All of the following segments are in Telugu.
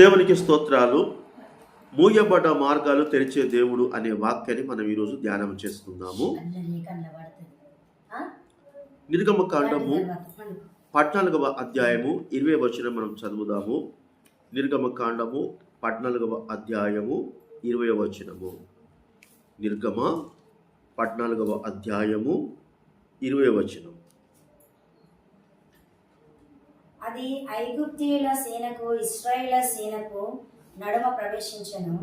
దేవునికి స్తోత్రాలు. మూయబడ్డ మార్గాలు తెరిచే దేవుడు అనే వాక్యాన్ని మనం ఈరోజు ధ్యానం చేసుకుందాము. నిర్గమకాండము 14వ అధ్యాయము 20వ వచనం మనం చదువుదాము. నిర్గమకాండము 14వ అధ్యాయము 20వ వచనము. నిర్గమ 14వ అధ్యాయము 20వ వచనం. అది ఐగుప్తీయుల సేనకు ఇశ్రాయేళ్ల సేనకు నడుమ ప్రవేశించెను.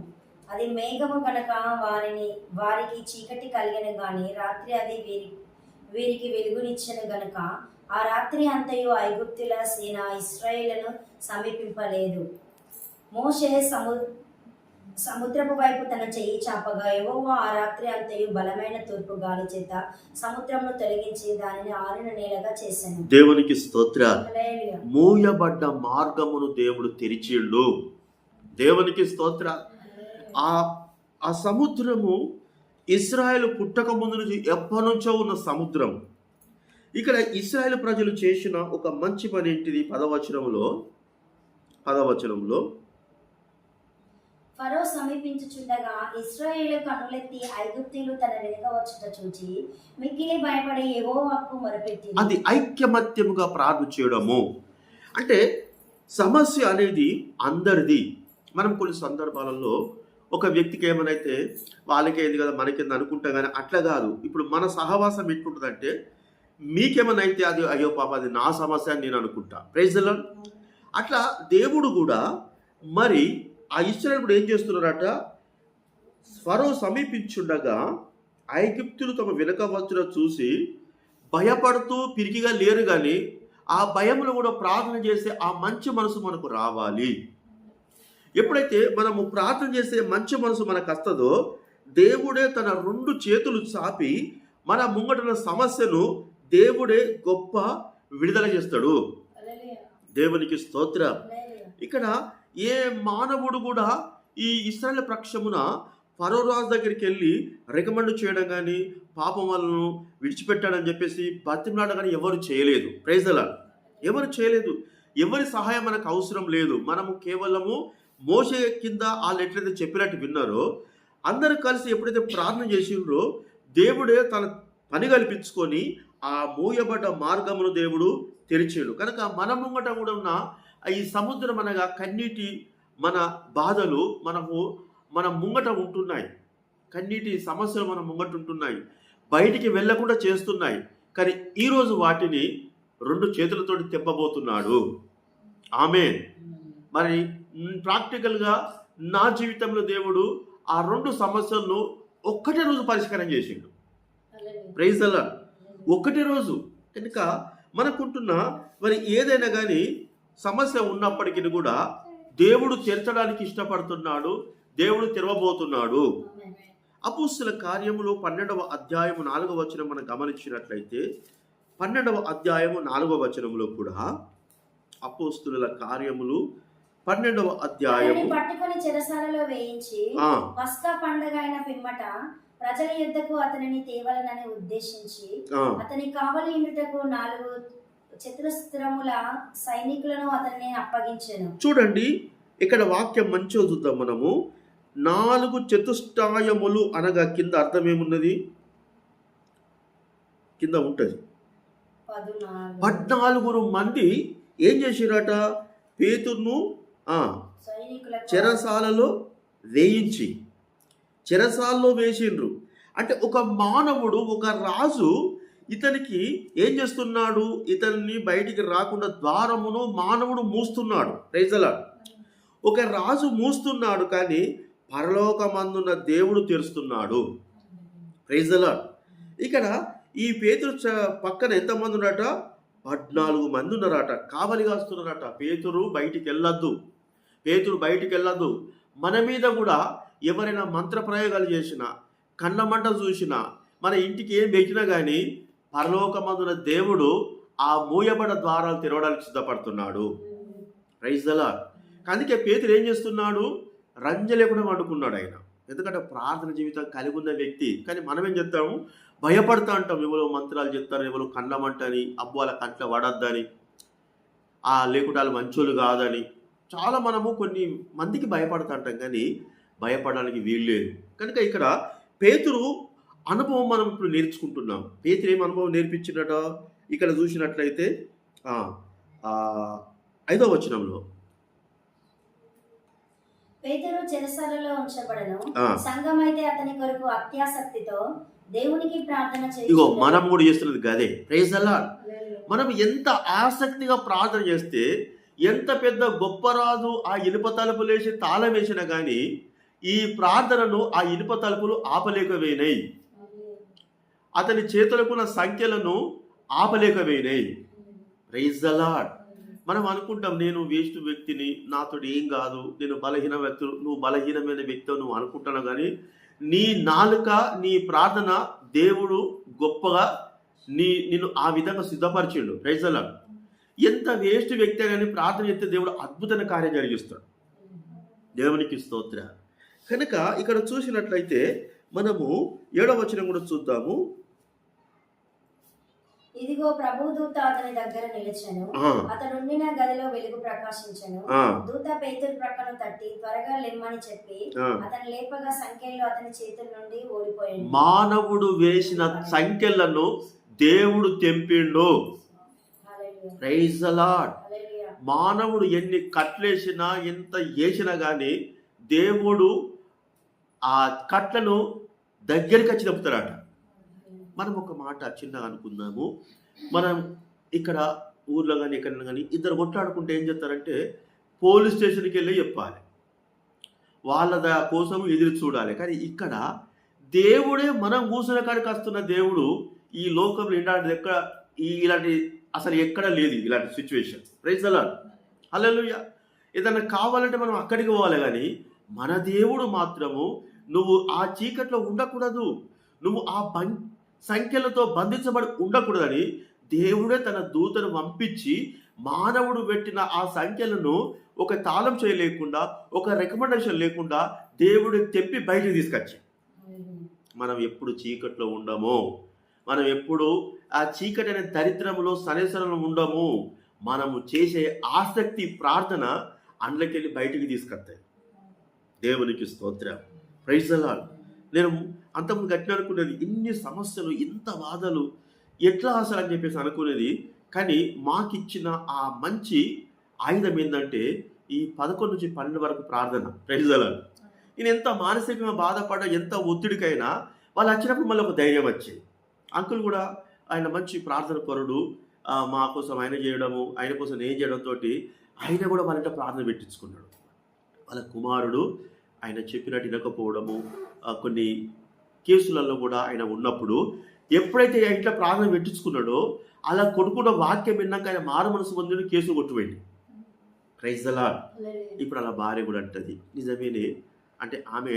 అది మేఘము గనక వారికి చీకటి కలిగెను గాని రాత్రి అది వీరికి వెలుగునిచ్చెను గనుక ఆ రాత్రి అంతయు ఐగుప్తుల సేన ఇశ్రాయేలును సమీపింపలేదు. మోషే సముద్రపు వైపు తన చెయ్యి చాపగా యెహోవా ఆ రాత్రి అంతయు బలమైన తూర్పు గాలి చేత సముద్రమును తొలగించి దానిని ఆరిన నేలగా చేశాను. దేవునికి స్తోత్రాలు. మూయబడ్డ మార్గమును దేవుడు తెరిచిండు. దేవునికి స్తోత్రాలు. ఆ సముద్రము ఇశ్రాయేలు పుట్టక ముందు నుంచి ఎప్పటి నుంచో ఉన్న సముద్రం. ఇక్కడ ఇశ్రాయేలు ప్రజలు చేసిన ఒక మంచి పని ఏంటిది? పదవచనంలో ఫరో సమీపించుచుండగా ఇశ్రాయేలు కన్నులెత్తి ఐగుప్తీయులు తన వెనుక వచ్చుట చూచి మిక్కిలి భయపడి యెహోవాకు మొరపెట్టి అది ఐక్యమత్యముగా ప్రార్థన చేయడము. అంటే సమస్య అనేది అందరిది. మనం కొన్ని సందర్భాలలో ఒక వ్యక్తికి ఏమనైతే వాళ్ళకేంది కదా మనకేంది అనుకుంటాం, కానీ అట్లా కాదు. ఇప్పుడు మన సహవాసం ఎట్లుంటుందంటే మీకేమనైతే అది అయ్యో పాప అది నా సమస్య అని నేను అనుకుంటా. Praise the Lord. అట్లా దేవుడు కూడా మరి ఆ ఇశ్రాయేలు కూడా ఏం చేస్తున్నారట? ఫరో సమీపించుండగా ఐగుప్తులు తమ వెనుక వచ్చుట చూసి భయపడుతూ పిరికిగా లేరు, కానీ ఆ భయంలో కూడా ప్రార్థన చేసే ఆ మంచి మనసు మనకు రావాలి. ఎప్పుడైతే మనము ప్రార్థన చేసే మంచి మనసు మనకు వస్తుందో దేవుడే తన 2 చేతులు చాపి మన ముంగట సమస్యను దేవుడే గొప్ప విడుదల చేస్తాడు. దేవునికి స్తోత్రం. ఇక్కడ ఏ మానవుడు కూడా ఈ ఇశ్రాయేలు పక్షమున ఫరో రాజు దగ్గరికి వెళ్ళి రికమెండ్ చేయడం కానీ పాపం వాళ్ళను విడిచిపెట్టాడని చెప్పేసి బతిమలాడడం కానీ ఎవరు చేయలేదు. Praise the Lord. ఎవరు చేయలేదు. ఎవరి సహాయం మనకు అవసరం లేదు. మనము కేవలము మోషే కింద వాళ్ళు ఎట్లయితే చెప్పినట్టు విన్నారో అందరూ కలిసి ఎప్పుడైతే ప్రార్థన చేసిండ్రో దేవుడే తన పని కల్పించుకొని ఆ మూయబడ్డ మార్గమును దేవుడు తెరిచాడు. కనుక మన ముంగట కూడా ఉన్న ఈ సముద్రం అనగా కన్నీటి మన బాధలు మన ముంగట ఉంటున్నాయి. కన్నీటి సమస్యలు మన ముంగట ఉంటున్నాయి, బయటికి వెళ్ళకుండా చేస్తున్నాయి. కానీ ఈరోజు వాటిని 2 చేతులతోటి తెప్పబోతున్నాడు. ఆమేన్. మరి ప్రాక్టికల్గా నా జీవితంలో దేవుడు ఆ 2 సమస్యలను ఒక్కటే రోజు పరిష్కారం చేసిండు. Praise the Lord. ఒక్కటే రోజు. కనుక మనకుంటున్న మరి ఏదైనా కానీ సమస్య ఉన్నప్పటికీ కూడా దేవుడు తీర్చడానికి ఇష్టపడుతున్నాడు. దేవుడు తెరవబోతున్నాడు. అపోస్తలుల కార్యములు 12వ అధ్యాయము 4వ వచనం మనం గమనించినట్లయితే 12వ అధ్యాయము 4వ వచనంలో కూడా అపోస్తలుల కార్యములు 12వ అధ్యాయము పట్టుకొని చెరసాలలో వేయించి పస్కా పండుగ అయిన పిమ్మట ప్రజల యుద్ధకు అతనిని తేవాలనని ఉద్దేశించి అతని కావలి ఇండుటకు 4 చతురస్రముల సైనికులను అతన్ని అప్పగించాను. చూడండి, ఇక్కడ వాక్యం మంచిగా చూద్దాం మనము. 4 చతుష్టయములు అనగా కింద అర్థం ఏమున్నది? కింద ఉంటది 14 మంది ఏం చేసిరట? పేతురును చెరసాలలో వేయించి చెరసాలలో వేసిండ్రు. అంటే ఒక మానవుడు, ఒక రాజు ఇతనికి ఏం చేస్తున్నాడు? ఇతన్ని బయటికి రాకుండా ద్వారమును మానవుడు మూస్తున్నాడు. Praise the lord. ఒక రాజు మూస్తున్నాడు, కానీ పరలోకమందున్న దేవుడు తెరుస్తున్నాడు. Praise the lord. ఇక్కడ ఈ పేతురు పక్కన ఎంతమంది ఉన్నారట? 14 మంది ఉన్నారట. కావలి కాస్తున్నారట. పేతురు బయటికి వెళ్ళొద్దు, పేతురు బయటికి వెళ్ళొద్దు. మన మీద కూడా ఎవరైనా మంత్ర ప్రయోగాలు చేసినా, కళ్ళమంట చూసినా, మన ఇంటికి ఏం పెట్టినా కానీ పరలోకమందున దేవుడు ఆ మూయబడ్డ ద్వారాలు తెరవడానికి సిద్ధపడుతున్నాడు. Praise the lord. అందుకే పేతురు ఏం చేస్తున్నాడు? రంజలేకుండా వండుకున్నాడు ఆయన. ఎందుకంటే ప్రార్థన జీవితం కలిగి ఉన్న వ్యక్తి. కానీ మనం ఏం చెప్తాము? భయపడతా అంటాం. ఎవరో మంత్రాలు చెప్తారు, ఎవరో కళ్ళమంటని, అబ్బు వాళ్ళ కంట్లో పడద్దని, లేకుంటే వాళ్ళు మంచోళ్ళు కాదని, చాలా మనము కొన్ని మందికి భయపడుతుంటాం కానీ భయపడడానికి వీల్లేదు. కనుక ఇక్కడ పేతురు అనుభవం మనం ఇప్పుడు నేర్చుకుంటున్నాం. పేతురు ఏం అనుభవం నేర్పించినట ఇక్కడ చూసినట్లయితే 5వ వచనంలో పేతురు చెరసాలలో ఉంచబడను, ఆ, సంఘమైతే అతని కొరకు అత్యాసక్తితో దేవునికి ప్రార్థన ఇగో చేయుచుండెను. మనం కూడా చేస్తున్నది గదే. Praise the Lord. మనం ఎంత ఆసక్తిగా ప్రార్థన చేస్తే ఎంత పెద్ద గొప్ప రాజు ఆ ఇనుప తలుపులేసి తాళం వేసినా కానీ ఈ ప్రార్థనను ఆ ఇనుప తలుపులు ఆపలేకపోయినాయి. అతని చేతులకున్న సంఖ్యలను ఆపలేకపోయినాయి. Praise the Lord. మనం అనుకుంటాం నేను వేస్ట్ వ్యక్తిని, నాతో ఏం కాదు, నేను బలహీన వ్యక్తులు, నువ్వు బలహీనమైన వ్యక్తి నువ్వు అనుకుంటున్నావు. కానీ నీ నాలుక నీ ప్రార్థన దేవుడు గొప్పగా నిన్ను ఆ విధంగా సిద్ధపరిచిండు. Praise the Lord. ఎంత వేస్ట్ వ్యక్తి కానీ ప్రార్థన చేస్తే దేవుడు అద్భుతమైన కార్యం జరిగిస్తాడు. దేవునికి స్తోత్ర. కనుక ఇక్కడ చూసినట్లయితే మనము 7వ వచనం కూడా చూద్దాము. ఇదిగో ప్రభు దూత అతని దగ్గర నిలిచెను, ఆ, అతడుండిన గదిలో వెలుగు ప్రకాశించెను. ఆ, దూత పేతురు ప్రక్కను తట్టి త్వరగా లెమ్మని చెప్పి ఆ. అతను లేపగా సంఖ్యలు అతని చేతుల నుండి ఓడిపోయాడు. మానవుడు వేసిన సంఖ్యలను దేవుడు తెంపిండు. హల్లెలూయా, ప్రైజ్ ద లార్డ్. హల్లెలూయా. మానవుడు ఎన్ని కట్లేసినా ఎంత వేసినా కానీ దేవుడు ఆ కట్లను దగ్గరికి వచ్చి తప్పుతాడట. మనం ఒక మాట చిన్నగా అనుకుందాము. మనం ఇక్కడ ఊర్లో కానీ ఎక్కడైనా కానీ ఇద్దరు కొట్లాడుకుంటే ఏం చేస్తారంటే పోలీస్ స్టేషన్కి వెళ్ళి చెప్పాలి, వాళ్ళ కోసం ఎదురు చూడాలి. కానీ ఇక్కడ దేవుడే మనం కూర్చున్న కాడికి వస్తున్న దేవుడు ఈ లోకంలో ఇలాంటిది ఇలాంటి అసలు ఎక్కడ లేదు ఇలాంటి situation. Praise the Lord. Hallelujah. ఏదన్నా కావాలంటే మనం అక్కడికి పోవాలి. కానీ మన దేవుడు మాత్రము నువ్వు ఆ చీకట్లో ఉండకూడదు, నువ్వు ఆ సంఖ్యలతో బంధించబడి ఉండకూడదని దేవుడే తన దూతను పంపించి మానవుడు పెట్టిన ఆ సంఖ్యలను ఒక తాళం చేయలేకుండా ఒక రికమెండేషన్ లేకుండా దేవుడు తెప్పి బయటకు తీసుకొచ్చి మనం ఎప్పుడు చీకట్లో ఉండము, మనం ఎప్పుడు ఆ చీకటి అనే దరిద్రంలో సనేసరంలో ఉండము. మనము చేసే ఆసక్తి ప్రార్థన అందులోకెళ్ళి బయటికి తీసుకొస్తాయి. దేవునికి స్తోత్రం. Praise the Lord. నేను అంతకుముందు గట్టిన అనుకునేది ఇన్ని సమస్యలు ఇంత బాధలు ఎట్లా అసలు అని చెప్పేసి అనుకునేది. కానీ మాకిచ్చిన ఆ మంచి ఆయుధం ఏంటంటే ఈ 11 నుంచి 12 వరకు ప్రార్థన. Praise the Lord. నేను ఎంత మానసికంగా బాధపడ్డా ఎంత ఒత్తిడికైనా వాళ్ళు వచ్చినప్పుడు మళ్ళీ ఒక ధైర్యం వచ్చేది. అంకుల్ కూడా ఆయన మంచి ప్రార్థన పరుడు, మా కోసం ఆయన చేయడము, ఆయన కోసం నేను చేయడంతో ఆయన కూడా వాళ్ళంటే ప్రార్థన పెట్టించుకున్నాడు. వాళ్ళ కుమారుడు ఆయన చెప్పినట్టు వినకపోవడము, కొన్ని కేసులలో కూడా ఆయన ఉన్నప్పుడు ఎప్పుడైతే ఇంట్లో ప్రార్థన పెట్టించుకున్నాడో అలా కొడుకున్న వాక్యం విన్నాక ఆయన మారు మనసు పొందిన కేసు కొట్టుపోయింది. Praise the Lord. ఇప్పుడు అలా భార్య కూడా అంటది నిజమేనే, అంటే ఆమె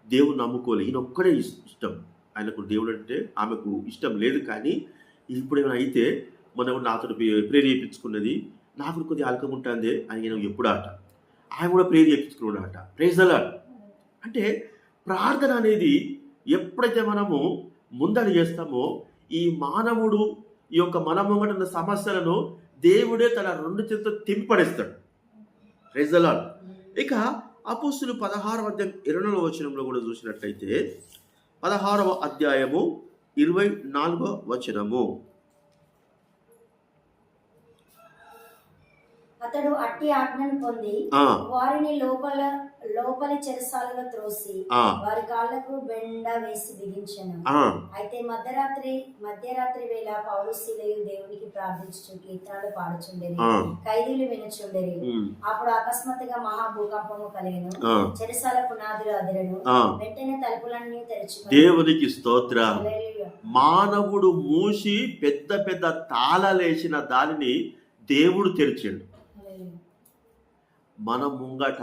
దేవుని నమ్ముకోలే, ఈయన ఒక్కడే ఇష్టం ఆయనకు, దేవుడు అంటే ఆమెకు ఇష్టం లేదు. కానీ ఇప్పుడు ఏమైనా అయితే మొన్న నాతో ప్రేరేపించుకున్నది, నాకు కొద్దిగా అలకం ఉంటుంది ఆయన ఎప్పుడు ఆట, ఆయన కూడా ప్రేర్ చేయించుకున్నాడట. Praise the Lord. అంటే ప్రార్థన అనేది ఎప్పుడైతే మనము ముందడి చేస్తామో ఈ మానవుడు ఈ యొక్క మన ముంగట సమస్యలను దేవుడే తన 2 చేతులతో తెంపడేస్తాడు. Praise the lord. ఇక అపోస్తులు 16వ అధ్యాయం 24వ వచనంలో కూడా చూసినట్లయితే 16వ అధ్యాయము 24వ వచనము. అతడు అట్టి ఆజ్ఞను పొంది వారిని లోపలి చెరసాలలో త్రోసి వారి కాళ్లకు బెండ వేసి బిగించెను. అయితే మధ్యరాత్రి వేళ పౌలు సీలయు దేవునికి ప్రార్థించుచు కీర్తనలు పాడుచుండేది, ఖైదీలు వినుచుండేది. అప్పుడు అకస్మాత్తుగా మహాభూకంపము కలిగెను, చెరసాల పునాదులు అదిరెను, వెంటనే తలుపులన్నీ తెరచుకొనెను. దేవునికి స్తోత్రం. మానవుడు మూసి పెద్ద పెద్ద తాళాలేసిన దానిని దేవుడు తెరిచాడు. మన ముంగట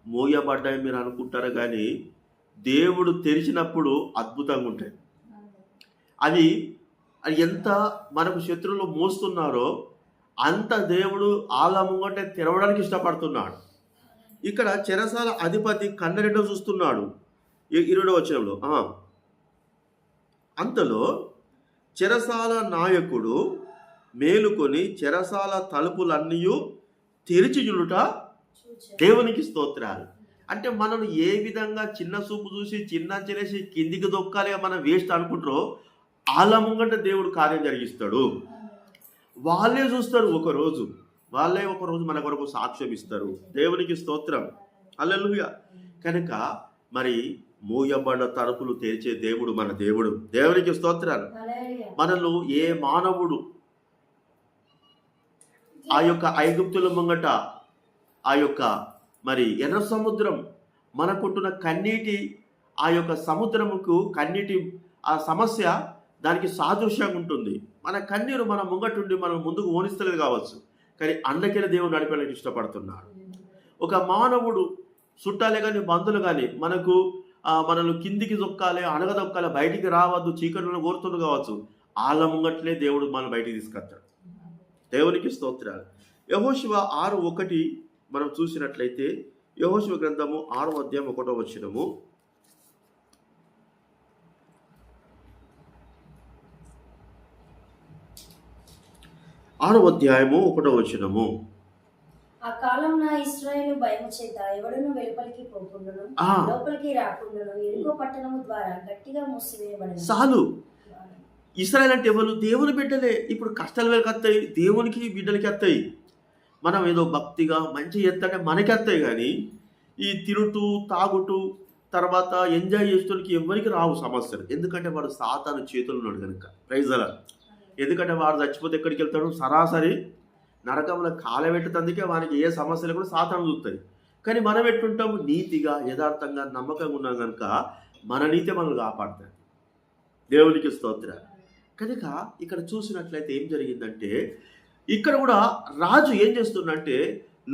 మూయబడ్డాయి మీరు అనుకుంటారు, కానీ దేవుడు తెరిచినప్పుడు అద్భుతంగా ఉంటాయి. అది ఎంత మనకు శత్రువులు మోస్తున్నారో అంత దేవుడు ఆళ్ళ ముంగట తెరవడానికి ఇష్టపడుతున్నాడు. ఇక్కడ చెరసాల అధిపతి కన్నరెడ్డో చూస్తున్నాడు 20వ వచనంలో. అంతలో చెరసాల నాయకుడు మేలుకొని చెరసాల తలుపులన్నీ తెరిచి చూడుట దేవునికి స్తోత్రాలు. అంటే మనల్ని ఏ విధంగా చిన్న చూపు చూసి చిన్న చేసి కిందికి దొక్కాలి మనం వేస్ట్ అనుకుంటారో వాళ్ళ ముంగట దేవుడు కార్యం జరిగిస్తాడు. వాళ్ళే చూస్తారు ఒకరోజు, వాళ్ళే ఒకరోజు మన కొరకు సాక్ష్యం ఇస్తారు. దేవునికి స్తోత్రం. హల్లెలూయా. కనుక మరి మూయబడ్డ తలుపులు తెరిచే దేవుడు మన దేవుడు. దేవునికి స్తోత్రాలు. మనలో ఏ మానవుడు ఆ యొక్క ఐగుప్తుల ముంగట ఆ యొక్క మరి ఎర్ర సముద్రం మనకుంటున్న కన్నీటి ఆ యొక్క సముద్రముకు కన్నీటి ఆ సమస్య దానికి సాదృశ్యంగా ఉంటుంది. మన కన్నీరు మన ముంగటుండి మనం ముందుకు ఓనిస్తలేదు కావచ్చు, కానీ అన్నకెళ్ళి దేవుడు నడిపేందుకు ఇష్టపడుతున్నాడు. ఒక మానవుడు చుట్టాలే కానీ బంధువులు కానీ మనల్ని కిందికి దొక్కాలి, అణగదొక్కాలి, బయటికి రావద్దు, చీకటిలో కోరుతుండు కావచ్చు, వాళ్ళ ముంగట్లే దేవుడు మనం బయటికి తీసుకొస్తాడు. దేవునికి స్తోత్రాలు. యెహోషువ 6:1 మనం చూసినట్లయితే యెహోషువ గ్రంథము 6వ అధ్యాయం 1వ వచనము. ఆ కాలంలో ఇశ్రాయేలు భయము చేత ఎవడును వెలుపలికి పోకుండును, లోపలికి రాకుండును, ఎరుకో పట్టణము ద్వారా గట్టిగా మూసివేయబడెను. చాలు. ఇశ్రాయేల్ అంటే ఎవరు? దేవుని బిడ్డలే. ఇప్పుడు కష్టాలు వీళ్ళకి వస్తాయి, దేవునికి బిడ్డలకి వస్తాయి. మనం ఏదో భక్తిగా మంచి ఎత్తంటే మనకి వస్తాయి, కానీ ఈ తిరుటు తాగుటు తర్వాత ఎంజాయ్ చేసేటోళ్ళకి ఎవరికి రావు సమస్యలు. ఎందుకంటే వాడు సాతాను చేతులు ఉన్నాడు కనుక. ప్రైజ్ అలా. ఎందుకంటే వాడు చచ్చిపోతే ఎక్కడికి వెళ్తాడు? సరాసరి నరకంలో కాలబెట్టేందుకే వానికి ఏ సమస్యలు కూడా సాతాను చూస్తుంది. కానీ మనం ఎట్టుంటాము? నీతిగా యథార్థంగా నమ్మకంగా ఉన్నాం కనుక మన నీతి మనల్ని కాపాడుతుంది. దేవునికి స్తోత్రాలు. కనుక ఇక్కడ చూసినట్లయితే ఏం జరిగిందంటే ఇక్కడ కూడా రాజు ఏం చేస్తుందంటే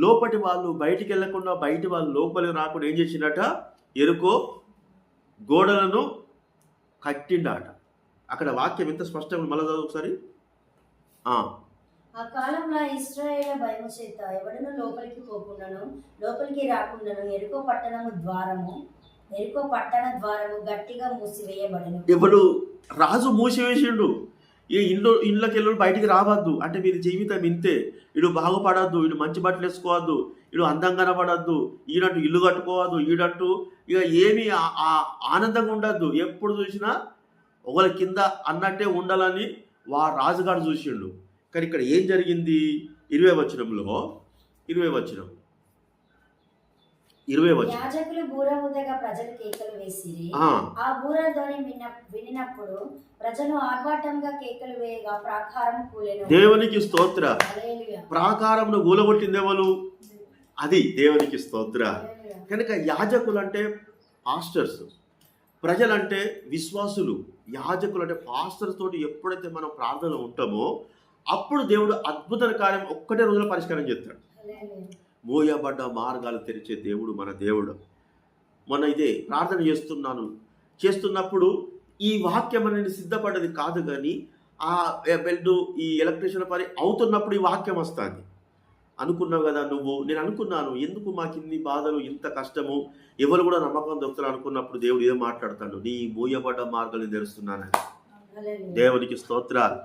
లోపటి వాళ్ళు బయటికి వెళ్లకుండా బయటి వాళ్ళు లోపలికి రాకుండా ఏం చేసిండట? ఎరుకో గోడలను కట్టిండాట. అక్కడ వాక్యం ఎంత స్పష్టంగా మళ్ళీ చదువు ఒకసారి. ఆ కాలంలో ఇశ్రాయేలు భయము చేత ఎవడను లోపలికి పోకుండాను, లోపలికి రాకుండాను, ఎరుకో పట్టణ ద్వారము గట్టిగా మూసివేయబడెను. ఎవడు? రాజు మూసివేసిండు. ఈ ఇంట్లోకి వెళ్ళి బయటికి రావద్దు అంటే మీరు జీవితం ఇంతే, ఇడు బాగుపడద్దు, ఇడు మంచి బట్టలు వేసుకోవద్దు, ఇడు అందంగా కనబడద్దు, ఈడంటూ ఇల్లు కట్టుకోవద్దు, ఈడంటూ ఇక ఏమీ ఆనందంగా ఉండద్దు, ఎప్పుడు చూసినా ఒకళ్ళ కింద అన్నట్టే ఉండాలని రాజుగారు చూసిండు. కానీ ఇక్కడ ఏం జరిగింది? 20వ వచనం. యాజకులు బూర ఊదగా ప్రజలు కేకలు వేసిరి. ఆ బూర ధ్వని వినినప్పుడు ప్రజలు ఆర్భాటంగా కేకలు వేయగా ప్రాకారం కూలెను. దేవునికి స్తోత్ర. ప్రాకారంను కూలగొట్టింది ఎవరు? అది దేవునికి స్తోత్ర. కనుక యాజకులు అంటే పాస్టర్స్, ప్రజలంటే విశ్వాసులు. యాజకులు అంటే పాస్టర్స్ తోటి ఎప్పుడైతే మనం ప్రార్థనలో ఉంటామో అప్పుడు దేవుడు అద్భుత కార్యం ఒక్కటే రోజులో పరిష్కారం చేస్తాడు. మోయబడ్డ మార్గాలు తెరిచే దేవుడు మన దేవుడు. మొన్న ఇదే ప్రార్థన చేస్తున్నప్పుడు ఈ వాక్యం అనేది సిద్ధపడ్డది కాదు, కానీ ఆ బెల్ట్ ఈ ఎలక్ట్రీషియన్ పని అవుతున్నప్పుడు ఈ వాక్యం వస్తుంది. అనుకున్నావు కదా నువ్వు, నేను అనుకున్నాను ఎందుకు మాకు ఇన్ని బాధలు, ఇంత కష్టము, ఎవరు కూడా నమ్మకం దొరుకుతారు అనుకున్నప్పుడు దేవుడు ఏదో మాట్లాడతాడు, నీ మూయబడ్డ మార్గాలు తెరుస్తున్నానని. దేవునికి స్తోత్రాలు.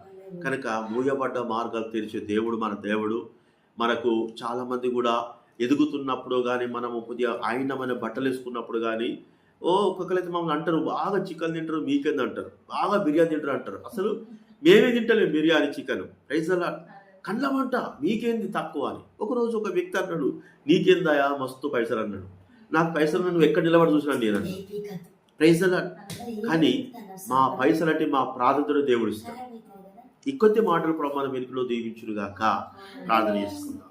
కనుక మూయబడ్డ మార్గాలు తెరిచే దేవుడు మన దేవుడు. మనకు చాలామంది కూడా ఎదుగుతున్నప్పుడు కానీ మనము కొద్దిగా ఆయనమైన బట్టలు వేసుకున్నప్పుడు కానీ ఒక్కొక్కరైతే మమ్మల్ని అంటారు, బాగా చికెన్ తింటారు, మీకేంది అంటారు, బాగా బిర్యానీ తింటారు అంటారు. అసలు మేమే తింటలేము బిర్యానీ చికెన్. ప్రైజ్ అలా కండ్లమంట, మీకేంది తక్కువ అని. ఒకరోజు ఒక వ్యక్తి అన్నాడు, నీకేందాయా మస్తు పైసలు అన్నాడు. నాకు పైసలు నువ్వు ఎక్కడ నిలబడి చూసినా నేను అన్నాడు. ప్రైజ్ అలా. కానీ మా పైసలు అంటే మా ప్రార్థన దేవుడు ఇస్తాడు. ఈ కొద్ది మాటల ప్రమాణం వెనుకలో దీవించునుగాక. ప్రార్థన చేసుకుందాం.